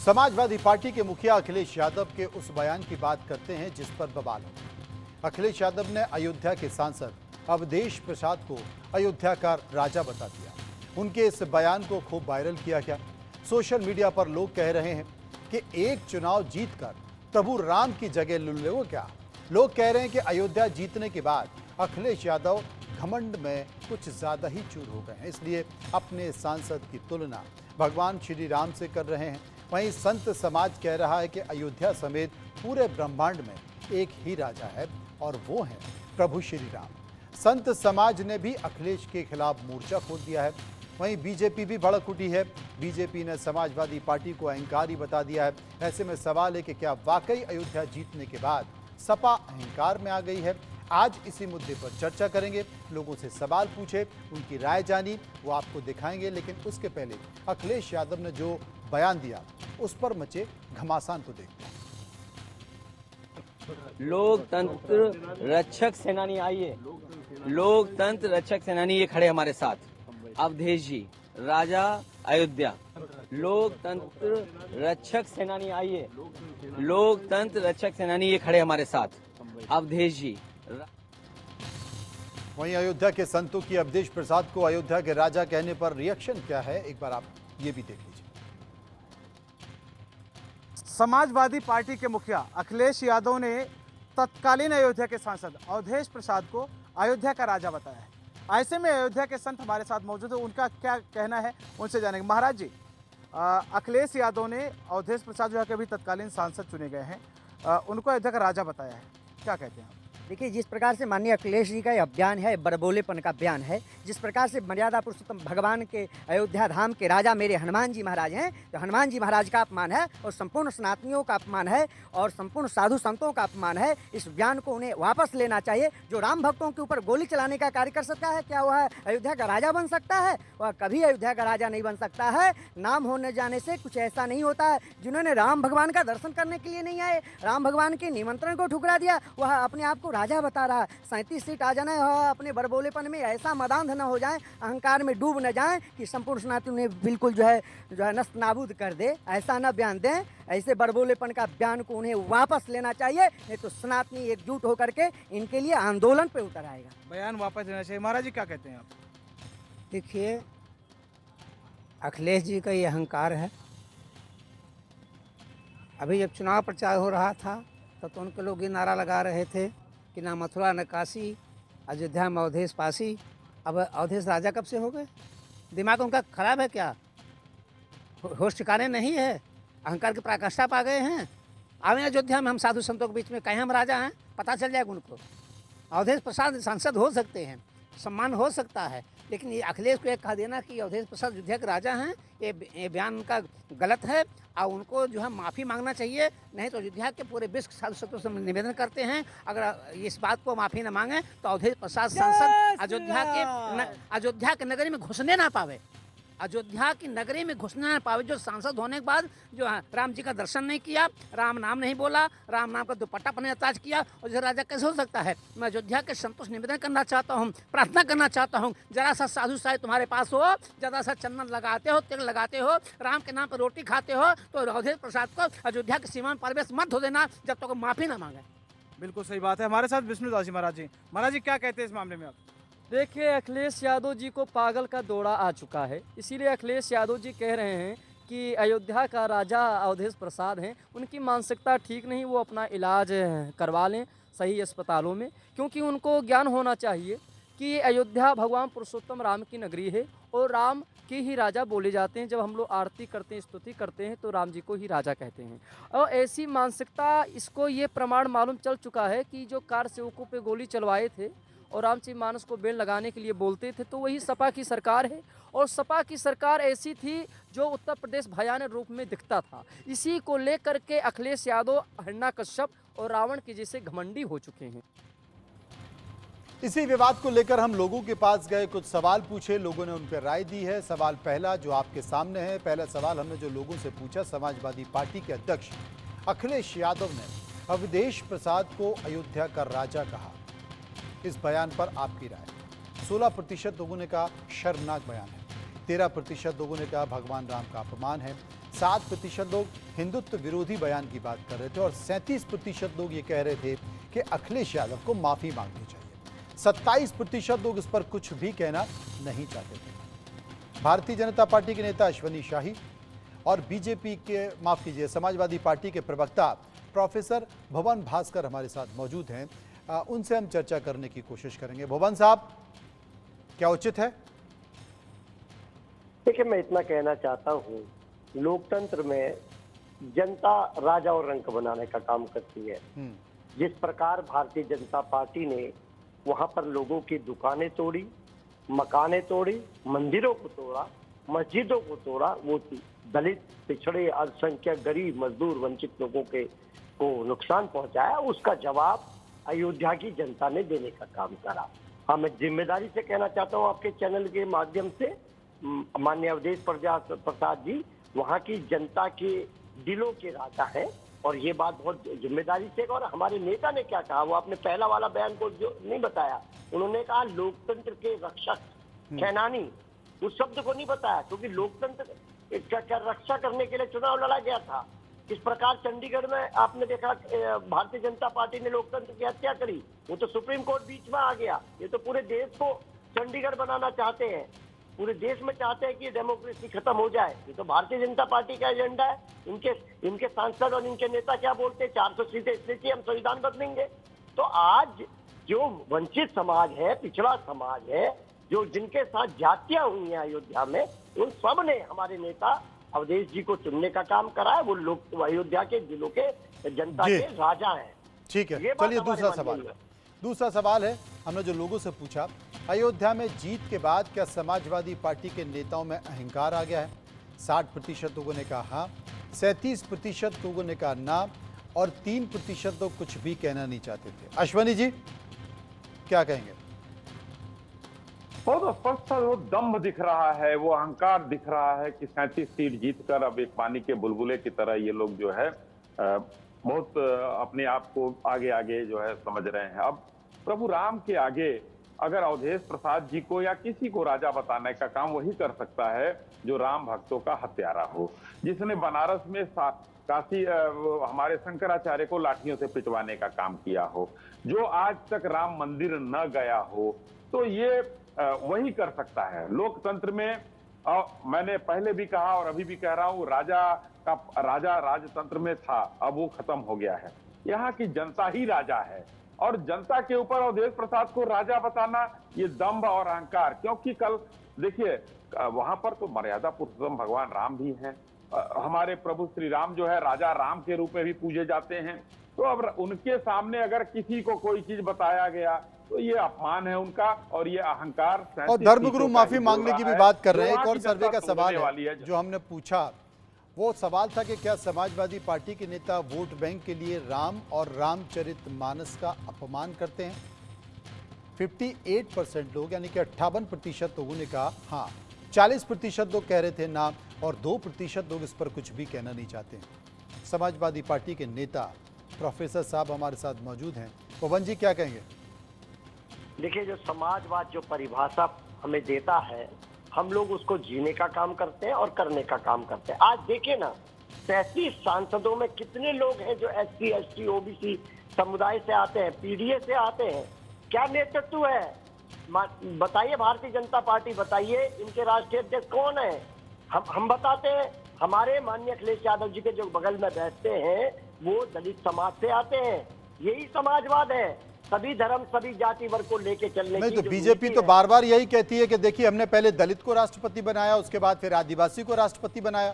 Samajwadi party के मुखिया अखिलेश यादव के उस बयान की बात करते हैं जिस पर बवाल हो। अखिलेश यादव ने अयोध्या के सांसद अवधेश प्रसाद को अयोध्या का राजा बता दिया। उनके इस बयान को खूब वायरल किया गया। सोशल मीडिया पर लोग कह रहे हैं कि एक चुनाव जीतकर प्रभु राम की जगह ले लो क्या। लोग कह रहे हैं कि अयोध्या जीतने के बाद अखिलेश यादव घमंड में कुछ ज्यादा ही चूर हो गए हैं, इसलिए अपने सांसद की तुलना भगवान श्री राम से कर रहे हैं। वहीं संत समाज कह रहा है कि अयोध्या समेत पूरे ब्रह्मांड में एक ही राजा है और वो है प्रभु श्री राम। संत समाज ने भी अखिलेश के खिलाफ मोर्चा खोल दिया है। वहीं बीजेपी भी भड़क उठी है। बीजेपी ने समाजवादी पार्टी को अहंकारी बता दिया है। ऐसे में सवाल है कि क्या वाकई अयोध्या जीतने के बाद सपा अहंकार में आ गई है। आज इसी मुद्दे पर चर्चा करेंगे, लोगों से सवाल पूछे, उनकी राय जानी, वो आपको दिखाएंगे। लेकिन उसके पहले अखिलेश यादव ने जो बयान दिया उस पर मचे घमासान को देखते हैं। लोकतंत्र रक्षक सेनानी आइए, लोकतंत्र रक्षक सेनानी ये खड़े हमारे साथ, अवधेश जी राजा अयोध्या। लोकतंत्र रक्षक सेनानी आइए, लोकतंत्र रक्षक सेनानी ये खड़े हमारे साथ, अवधेश जी। वहीं अयोध्या के संतों की अवधेश प्रसाद को अयोध्या के राजा कहने पर रिएक्शन क्या है, एक बार आप ये भी देख लीजिए। समाजवादी पार्टी के मुखिया अखिलेश यादव ने तत्कालीन अयोध्या के सांसद अवधेश प्रसाद को अयोध्या का राजा बताया है। ऐसे में अयोध्या के संत हमारे साथ मौजूद है, उनका क्या कहना है उनसे जानेंगे। महाराज जी, अखिलेश यादव ने अवधेश प्रसाद जो है कि अभी तत्कालीन सांसद चुने गए हैं, उनको अयोध्या का राजा बताया है, क्या कहते हैं आप? देखिए, जिस प्रकार से माननीय अखिलेश जी का यह बयान है, बड़बोलेपन का बयान है। जिस प्रकार से मर्यादा पुरुषोत्तम भगवान के अयोध्या धाम के राजा मेरे हनुमान जी महाराज हैं, तो हनुमान जी महाराज का अपमान है और संपूर्ण सनातनियों का अपमान है और संपूर्ण साधु संतों का अपमान है। इस बयान को उन्हें वापस लेना चाहिए। जो राम भक्तों के ऊपर गोली चलाने का कार्य कर सकता है, क्या वह अयोध्या का राजा बन सकता है? वह कभी अयोध्या का राजा नहीं बन सकता है। नाम होने जाने से कुछ ऐसा नहीं होता है। जिन्होंने राम भगवान का दर्शन करने के लिए नहीं आए, राम भगवान के निमंत्रण को ठुकरा दिया, वह अपने आप को राजा बता रहा है। 37 सीट आ जाना है, अपने बड़बोलेपन में ऐसा मदांध न हो जाए, अहंकार में डूब न जाए कि संपूर्ण सनातन उन्हें बिल्कुल जो है नस्त नाबूद कर दे। ऐसा न बयान दें। ऐसे बड़बोलेपन का बयान को उन्हें वापस लेना चाहिए, नहीं तो सनातनी एकजुट होकर के इनके लिए आंदोलन पे उतर आएगा। बयान वापस लेना चाहिए। महाराज जी, क्या कहते हैं आप? देखिए, अखिलेश जी का ये अहंकार है। अभी जब चुनाव प्रचार हो रहा था तो उनके लोग ये नारा लगा रहे थे कि ना मथुरा न काशी, अयोध्या में अवधेश पासी। अब अवधेश राजा कब से हो गए? दिमाग उनका खराब है क्या? होश ठिकाने नहीं है? अहंकार की पराकाष्ठा पा गए हैं? आवे अयोध्या में, हम साधु संतों के बीच में कहीं हम राजा हैं, पता चल जाएगा उनको। अवधेश प्रसाद सांसद हो सकते हैं, सम्मान हो सकता है, लेकिन ये अखिलेश को एक कह देना कि अवधेश प्रसाद अयोध्या के राजा हैं, ये बयान उनका गलत है और उनको जो है माफ़ी मांगना चाहिए। नहीं तो अयोध्या के पूरे विश्व साधु संतों से निवेदन करते हैं, अगर इस बात को माफ़ी न मांगे तो अवधेश प्रसाद सांसद अयोध्या के नगरी में घुसने ना पावे। अयोध्या की नगरी में घुसने न पावे। जो सांसद होने के बाद जो राम जी का दर्शन नहीं किया, राम नाम नहीं बोला, राम नाम का दुपट्टा पहने ताज किया, और जो राजा कैसे हो सकता है? मैं अयोध्या के संतोष निवेदन करना चाहता हूँ, प्रार्थना करना चाहता हूँ, जरा सा साधु साहिब तुम्हारे पास हो, जरा सा चंदन लगाते हो, तिल लगाते हो, राम के नाम पर रोटी खाते हो, तो अवधेश प्रसाद को अयोध्या की सीमा में प्रवेश मत हो देना जब तक माफ़ी न मांगे। बिल्कुल सही बात है। हमारे साथ विष्णुदास जी महाराज जी। महाराज जी, क्या कहते हैं इस मामले में आप? देखिए, अखिलेश यादव जी को पागल का दौरा आ चुका है। इसीलिए अखिलेश यादव जी कह रहे हैं कि अयोध्या का राजा अवधेश प्रसाद हैं। उनकी मानसिकता ठीक नहीं, वो अपना इलाज करवा लें सही अस्पतालों में, क्योंकि उनको ज्ञान होना चाहिए कि अयोध्या भगवान पुरुषोत्तम राम की नगरी है और राम के ही राजा बोले जाते हैं। जब हम लोग आरती करते हैं, स्तुति करते हैं, तो राम जी को ही राजा कहते हैं। और ऐसी मानसिकता, इसको ये प्रमाण मालूम चल चुका है कि जो कार सेवकों पे गोली चलवाए थे और रामचरित मानस को बेल लगाने के लिए बोलते थे, तो वही सपा की सरकार है। और सपा की सरकार ऐसी थी जो उत्तर प्रदेश भयानक रूप में दिखता था। इसी को लेकर के अखिलेश यादव हिरण्यकश्यप और रावण के जैसे घमंडी हो चुके हैं। इसी विवाद को लेकर हम लोगों के पास गए, कुछ सवाल पूछे, लोगों ने उन पर राय दी है। सवाल पहला जो आपके सामने है, पहला सवाल हमने जो लोगों से पूछा, समाजवादी पार्टी के अध्यक्ष अखिलेश यादव ने अवधेश प्रसाद को अयोध्या का राजा कहा। इस बयान पर आपकी राय? 16% लोगों ने कहा शर्मनाक बयान है, 13% लोगों ने कहा भगवान राम का अपमान है, 7% लोग हिंदुत्व विरोधी बयान की बात कर रहे थे और 37% लोग ये कह रहे थे कि अखिलेश यादव को माफी मांगनी चाहिए। 27% लोग इस पर कुछ भी कहना नहीं चाहते थे। भारतीय जनता पार्टी के नेता अश्वनी शाही और बीजेपी के माफ कीजिए समाजवादी पार्टी के प्रवक्ता प्रोफेसर भुवन भास्कर हमारे साथ मौजूद हैं। उनसे हम चर्चा करने की कोशिश करेंगे। भुवन साहब, क्या उचित है? देखिए, मैं इतना कहना चाहता हूँ, लोकतंत्र में जनता राजा और रंक बनाने का काम करती है। जिस प्रकार भारतीय जनता पार्टी ने वहां पर लोगों की दुकानें तोड़ी, मकानें तोड़ी, मंदिरों को तोड़ा, मस्जिदों को तोड़ा, वो दलित, पिछड़े, अल्पसंख्यक, गरीब, मजदूर, वंचित लोगों के को नुकसान पहुंचाया, उसका जवाब अयोध्या की जनता ने देने का काम करा। हाँ, मैं जिम्मेदारी से कहना चाहता हूँ आपके चैनल के माध्यम से, माननीय अवधेश प्रसाद जी वहाँ की जनता के दिलों के राजा हैं और ये बात बहुत जिम्मेदारी से। और हमारे नेता ने क्या कहा, वो आपने पहला वाला बयान को जो नहीं बताया, उन्होंने कहा लोकतंत्र के रक्षक, सेनानी, उस शब्द को नहीं बताया, क्योंकि लोकतंत्र का रक्षा करने के लिए चुनाव लड़ा गया था। इस प्रकार चंडीगढ़ में आपने देखा भारतीय जनता पार्टी ने लोकतंत्र की हत्या करी, वो तो सुप्रीम कोर्ट बीच में आ गया। ये तो पूरे देश को चंडीगढ़ बनाना चाहते हैं, पूरे देश में चाहते हैं कि डेमोक्रेसी खत्म हो जाए। ये तो भारतीय जनता पार्टी का एजेंडा है। इनके सांसद और इनके नेता क्या बोलते हैं, 400 सीटें इसलिए चाहिए, हम संविधान बदलेंगे। तो आज जो वंचित समाज है, पिछड़ा समाज है, जो जिनके साथ जातियां हुई हैं अयोध्या में, उन सब ने हमारे नेता अवधेश जी को चुनने का काम करा है। वो लोग अयोध्या के दिलों के जनता के राजा हैं। ठीक है, चलिए दूसरा सवाल है हमने जो लोगों से पूछा, अयोध्या में जीत के बाद क्या समाजवादी पार्टी के नेताओं में अहंकार आ गया है? 60% लोगों ने कहा हाँ, 37% लोगों ने कहा ना और 3% लोग कुछ भी कहना नहीं चाहते थे। अश्वनी जी, क्या कहेंगे? बहुत स्पष्ट वो दम्भ दिख रहा है, वो अहंकार दिख रहा है कि 37 सीट जीतकर अब एक पानी के बुलबुले की तरह ये लोग जो है बहुत अपने आप को आगे आगे जो है समझ रहे हैं। अब प्रभु राम के आगे अगर अवधेश प्रसाद जी को या किसी को राजा बताने का काम वही कर सकता है जो राम भक्तों का हत्यारा हो, जिसने बनारस में काशी हमारे शंकराचार्य को लाठियों से पिटवाने का काम किया हो, जो आज तक राम मंदिर न गया हो, तो ये वही कर सकता है। लोकतंत्र में मैंने पहले भी कहा और अभी भी कह रहा हूं, राजा राजतंत्र में था, अब वो खत्म हो गया है। यहाँ की जनता ही राजा है और जनता के ऊपर अवधेश प्रसाद को राजा बताना ये दम्भ और अहंकार, क्योंकि कल देखिए वहां पर तो मर्यादा पुरुषोत्तम भगवान राम भी हैं, हमारे प्रभु श्री राम जो है राजा राम के रूप में भी पूजे जाते हैं। तो अब उनके सामने अगर किसी को कोई चीज बताया गया तो ये अपमान है उनका और ये अहंकार। और धर्मगुरु माफी मांगने की भी बात कर रहे हैं। एक और सर्वे का सवाल है जो हमने पूछा, वो सवाल था कि क्या समाजवादी पार्टी के नेता वोट बैंक के लिए राम और रामचरितमानस का अपमान करते हैं? 58% लोग यानी कि 58% लोगों ने कहा हाँ, 40% लोग कह रहे थे ना और 2% लोग इस पर कुछ भी कहना नहीं चाहते। समाजवादी पार्टी के नेता प्रोफेसर साहब हमारे साथ मौजूद हैं। पवन जी, क्या कहेंगे? देखिए, जो समाजवाद जो परिभाषा हमें देता है, हम लोग उसको जीने का काम करते हैं और करने का काम करते हैं। आज देखिए ना, 37 सांसदों में कितने लोग हैं जो SC, ST, OBC समुदाय से आते हैं, PDA से आते हैं। क्या नेतृत्व है बताइए, भारतीय जनता पार्टी बताइए, इनके राष्ट्रीय अध्यक्ष कौन है? हम बताते हैं। हमारे माननीय अखिलेश यादव जी के जो बगल में बैठते हैं वो दलित समाज से आते हैं। यही समाजवाद है, सभी धर्म सभी जाति वर्ग को लेके चलने नहीं की। तो बीजेपी तो बार बार यही कहती है कि देखिए हमने पहले दलित को राष्ट्रपति बनाया, उसके बाद फिर आदिवासी को राष्ट्रपति बनाया।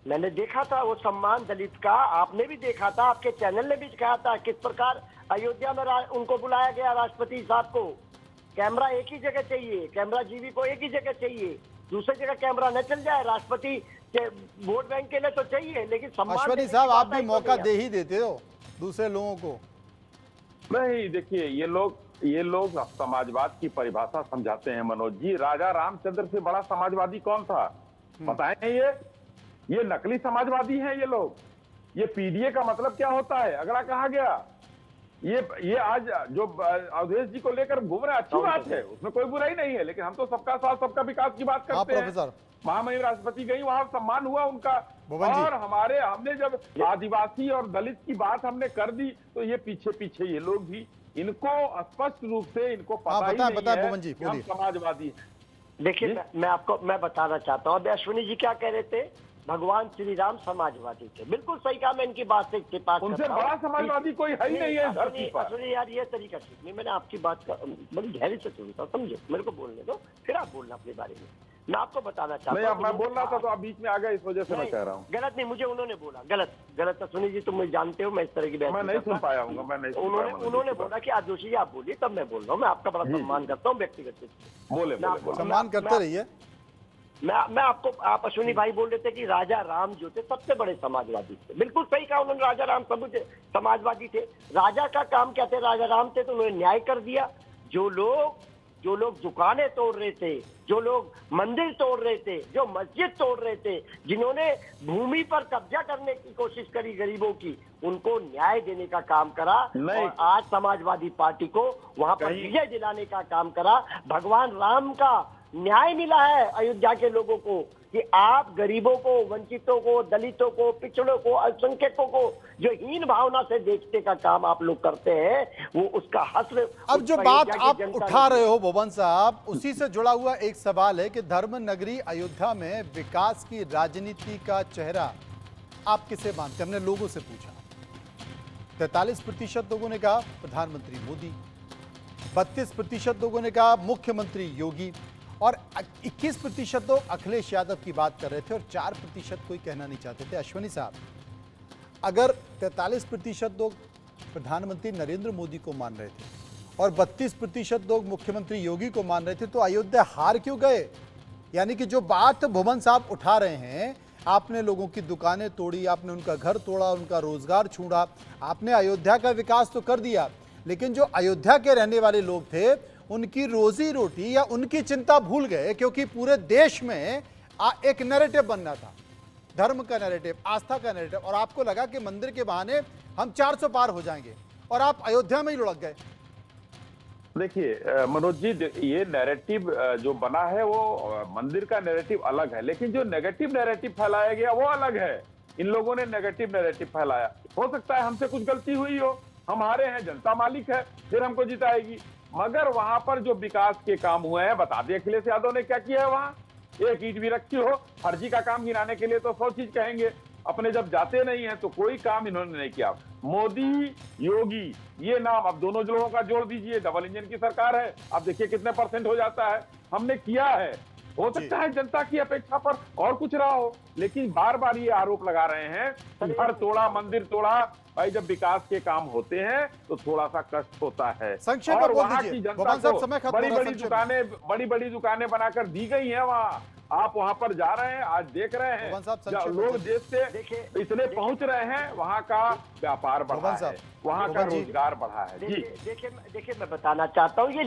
मैंने देखा था वो सम्मान दलित का, आपने भी देखा था, आपके चैनल ने भी दिखाया था किस प्रकार अयोध्या में उनको बुलाया गया राष्ट्रपति साहब को। कैमरा एक ही जगह चाहिए, कैमरा जीवी को एक ही जगह चाहिए, दूसरी जगह कैमरा न चल जाए। राष्ट्रपति वोट बैंक के लिए तो चाहिए, लेकिन सम्मान। अश्वनी साहब, आप भी मौका दे ही देते हो दूसरे लोगों को। नहीं, देखिए ये लोग समाजवाद की परिभाषा समझाते हैं। मनोज जी, राजा रामचंद्र से बड़ा समाजवादी कौन था बताएं? ये नकली समाजवादी हैं ये लोग। ये PDA का मतलब क्या होता है? अगला कहा गया ये आज जो अवधेश जी को लेकर घूम रहे हैं, अच्छी बात है, उसमें कोई बुराई नहीं है, लेकिन हम तो सबका साथ सबका विकास की बात करते हैं। प्रोफेसर महामहिम राष्ट्रपति गई, वहां सम्मान हुआ उनका, भुवन जी। और हमने जब आदिवासी और दलित की बात हमने कर दी तो ये पीछे ये लोग भी, इनको स्पष्ट रूप से इनको पता ही नहीं बताएं है भुवन जी, कि हम समाजवादी हैं। देखिए मैं बताना चाहता हूँ, अभी अश्विनी जी क्या कह रहे थे, भगवान श्री राम समाजवादी थे, बिल्कुल सही कहा, मैं इनकी बात से इत्तेफाक उनसे करता हूं। बड़ा समाजवादी कोई है ही नहीं है धरती पर। अश्विनी यार, ये तरीका ठीक नहीं, मैंने आपकी बात का बड़ी गहरे से सुनता, समझो, मेरे को बोलने दो, फिर आप बोलना अपने बारे में। मैं आपको बताना चाहता हूँ, मैं बोल रहा था तो आप बीच में आ गए, इस वजह से मैं कह रहा हूँ। गलत नहीं, मुझे उन्होंने बोला, गलत अश्विनी जी, तुम मुझे जानते हो, मैं इस तरह की मैं नहीं सुन पाया हूँ, मैं नहीं सुन पाया। उन्होंने बोला कि जोशी जी आप बोलिए, तब मैं बोल रहा हूँ, मैं आपका बड़ा सम्मान करता हूँ व्यक्तिगत रूप से। बोले सम्मान करते रहिए। मैं आपको, आप अश्विनी भाई बोल रहे थे कि राजा राम जो थे सबसे बड़े समाजवादी थे, बिल्कुल सही कहा उन्होंने, राजा राम सब समाजवादी थे। राजा का काम क्या थे, राजा राम थे तो उन्होंने न्याय कर दिया। जो लोग दुकानें तोड़ रहे थे, जो लोग मंदिर तोड़ रहे थे, जो मस्जिद तोड़ रहे थे, जिन्होंने भूमि पर कब्जा करने की कोशिश करी गरीबों की, उनको न्याय देने का काम करा। और आज समाजवादी पार्टी को वहां पर विजय दिलाने का काम करा। भगवान राम का न्याय मिला है अयोध्या के लोगों को कि आप गरीबों को, वंचितों को, दलितों को, पिछड़ों को, अल्पसंख्यकों को जो हीन भावना से देखने का काम आप लोग करते हैं, वो उसका हस्र। अब जो बात आप उठा रहे हो भुवन साहब, उसी से जुड़ा हुआ एक सवाल है कि धर्म नगरी अयोध्या में विकास की राजनीति का चेहरा आप किसे मानते हैं? हमने लोगों से पूछा, 43% लोगों ने कहा प्रधानमंत्री मोदी, 32% लोगों ने कहा मुख्यमंत्री योगी, और 21% लोग अखिलेश यादव की बात कर रहे थे, और 4% कोई कहना नहीं चाहते थे। अश्विनी साहब, अगर 43% लोग प्रधानमंत्री नरेंद्र मोदी को मान रहे थे और 32% लोग मुख्यमंत्री योगी को मान रहे थे, तो अयोध्या हार क्यों गए? यानी कि जो बात भुवन साहब उठा रहे हैं, आपने लोगों की दुकानें तोड़ी, आपने उनका घर तोड़ा, उनका रोजगार छीना, आपने अयोध्या का विकास तो कर दिया, लेकिन जो अयोध्या के रहने वाले लोग थे उनकी रोजी रोटी या उनकी चिंता भूल गए, क्योंकि पूरे देश में एक नैरेटिव बनना था, धर्म का नैरेटिव, आस्था का नैरेटिव, और आपको लगा कि मंदिर के बहाने हम 400 पार हो जाएंगे, और आप अयोध्या में ही लुढ़क गए। देखिए मनोज जी, ये नैरेटिव जो बना है वो मंदिर का नैरेटिव अलग है, लेकिन जो नेगेटिव नैरेटिव फैलाया गया वो अलग है। इन लोगों ने नेगेटिव नैरेटिव फैलाया। हो सकता है हमसे कुछ गलती हुई हो, हम हारे हैं, जनता मालिक है, फिर हमको जिताएगी, मगर वहां पर जो विकास के काम हुए हैं, बता दिए अखिलेश यादव ने क्या किया है। वहां एक ईंट भी रखी हो, फर्जी का काम गिनाने के लिए तो 100 चीज कहेंगे, अपने जब जाते नहीं है तो कोई काम इन्होंने नहीं किया। मोदी योगी ये नाम अब दोनों लोगों का जोड़ दीजिए, डबल इंजन की सरकार है, अब देखिए कितने % हो जाता है। हमने किया है, हो सकता है जनता की अपेक्षा पर और कुछ रहा हो, लेकिन बार बार ये आरोप लगा रहे हैं घर तोड़ा, मंदिर तोड़ा। भाई जब विकास के काम होते हैं तो थोड़ा सा कष्ट होता है। और वहां की जनता को बड़ी बड़ी दुकानें बनाकर दी गई हैं। वहाँ आप वहां पर जा रहे हैं, आज देख रहे हैं लोग देश से इतने पहुंच रहे हैं, वहाँ का व्यापार बढ़ा है, वहाँ का रोजगार बढ़ा है। देखिए मैं बताना चाहता हूँ, ये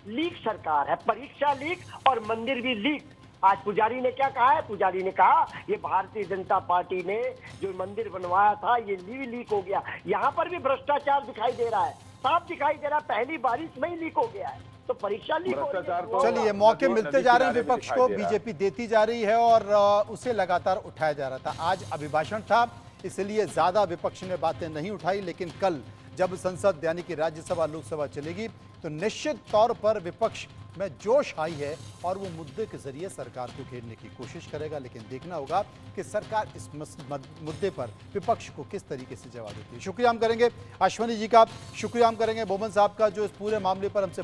लीक सरकार है, परीक्षा लीक और मंदिर भी लीक। आज पुजारी ने क्या कहा है? पुजारी ने कहा ये भारतीय जनता पार्टी ने जो मंदिर बनवाया था ये लीक हो गया। यहाँ पर भी भ्रष्टाचार दिखाई दे रहा है, साफ दिखाई दे रहा है, पहली बारिश में ही लीक हो गया है, तो परीक्षा लीक हो रही है। चलिए, मौके मिलते जा रहे हैं विपक्ष को, बीजेपी देती जा रही है और उसे लगातार उठाया जा रहा था। आज अभिभाषण था, इसलिए ज्यादा विपक्ष ने बातें नहीं उठाई, लेकिन कल जब संसद यानी कि राज्यसभा लोकसभा चलेगी तो निश्चित तौर पर विपक्ष में जोश आई है और वो मुद्दे के जरिए सरकार को घेरने की कोशिश करेगा। लेकिन देखना होगा कि सरकार इस मुद्दे पर विपक्ष को किस तरीके से जवाब देती है। शुक्रिया हम करेंगे अश्विनी जी का, शुक्रिया हम करेंगे भुवन साहब का, जो इस पूरे मामले पर हमसे